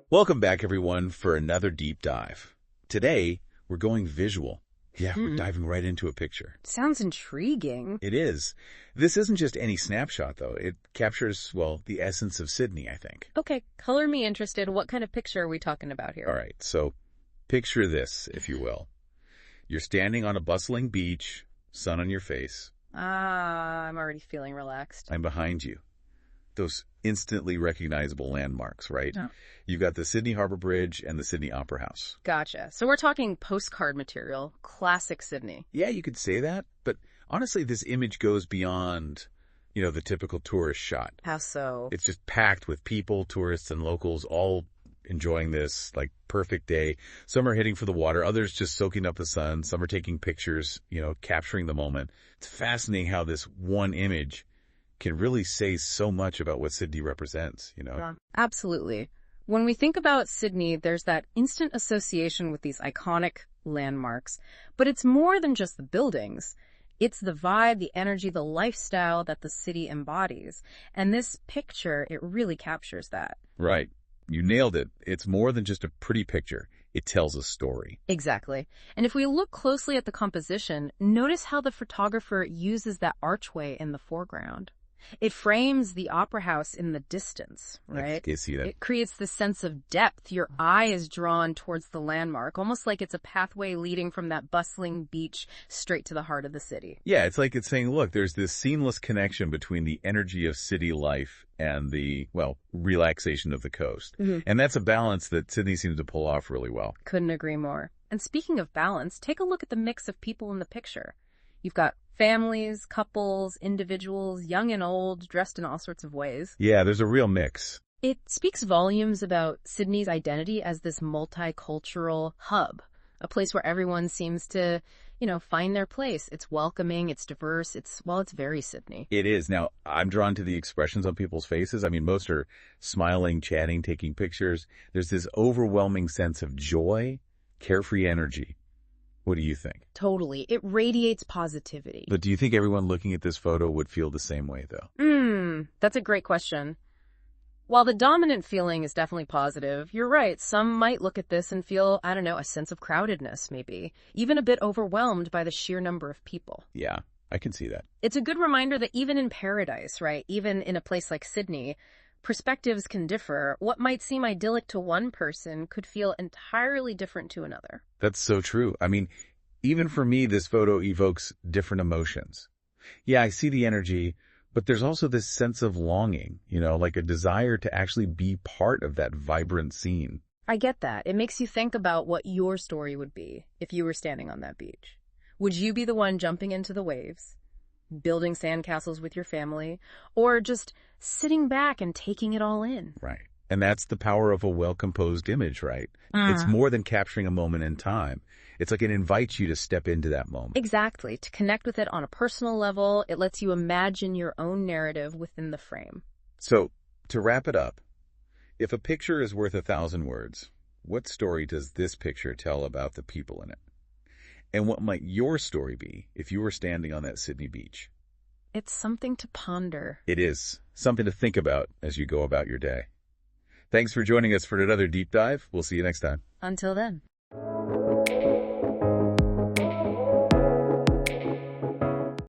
Welcome back, everyone, for another deep dive. Today, we're going visual. Yeah, we're diving right into a picture. Sounds intriguing. It is. This isn't just any snapshot, though. It captures, well, the essence of Sydney, I think. Okay, color me interested. What kind of picture are we talking about here? All right, so picture this, if you will. You're standing on a bustling beach, sun on your face. I'm already feeling relaxed. I'm behind you. Those instantly recognizable landmarks, right? Oh. You've got the Sydney Harbour Bridge and the Sydney Opera House. Gotcha. So we're talking postcard material, classic Sydney. Yeah, you could say that, but honestly, this image goes beyond, the typical tourist shot. How so? It's just packed with people, tourists, and locals all enjoying this, perfect day. Some are heading for the water, others just soaking up the sun. Some are taking pictures, capturing the moment. It's fascinating how this one image can really say so much about what Sydney represents, Yeah, absolutely. When we think about Sydney, there's that instant association with these iconic landmarks, but it's more than just the buildings. It's the vibe, the energy, the lifestyle that the city embodies. And this picture, it really captures that. Right. You nailed it. It's more than just a pretty picture. It tells a story. Exactly. And if we look closely at the composition, notice how the photographer uses that archway in the foreground. It frames the opera house in the distance, right? I see that. It creates this sense of depth. Your eye is drawn towards the landmark, almost like it's a pathway leading from that bustling beach straight to the heart of the city. Yeah, it's like it's saying, look, there's this seamless connection between the energy of city life and the, relaxation of the coast. Mm-hmm. And that's a balance that Sydney seems to pull off really well. Couldn't agree more. And speaking of balance, take a look at the mix of people in the picture. You've got families, couples, individuals, young and old, dressed in all sorts of ways. Yeah, there's a real mix. It speaks volumes about Sydney's identity as this multicultural hub, a place where everyone seems to, find their place. It's welcoming, it's diverse, it's very Sydney. It is. Now, I'm drawn to the expressions on people's faces. I mean, most are smiling, chatting, taking pictures. There's this overwhelming sense of joy, carefree energy. What do you think? Totally. It radiates positivity. But do you think everyone looking at this photo would feel the same way, though? That's a great question. While the dominant feeling is definitely positive, you're right. Some might look at this and feel, a sense of crowdedness, maybe. Even a bit overwhelmed by the sheer number of people. Yeah, I can see that. It's a good reminder that even in paradise, right, even in a place like Sydney, perspectives can differ. What might seem idyllic to one person could feel entirely different to another. That's so true. I mean, even for me, this photo evokes different emotions. Yeah, I see the energy, but there's also this sense of longing, like a desire to actually be part of that vibrant scene. I get that. It makes you think about what your story would be if you were standing on that beach. Would you be the one jumping into the waves, building sandcastles with your family, or just sitting back and taking it all in? Right. And that's the power of a well-composed image, right? It's more than capturing a moment in time. It's like it invites you to step into that moment. Exactly. To connect with it on a personal level, it lets you imagine your own narrative within the frame. So, to wrap it up, if a picture is worth 1,000 words, what story does this picture tell about the people in it? And what might your story be if you were standing on that Sydney beach? It's something to ponder. It is. Something to think about as you go about your day. Thanks for joining us for another deep dive. We'll see you next time. Until then.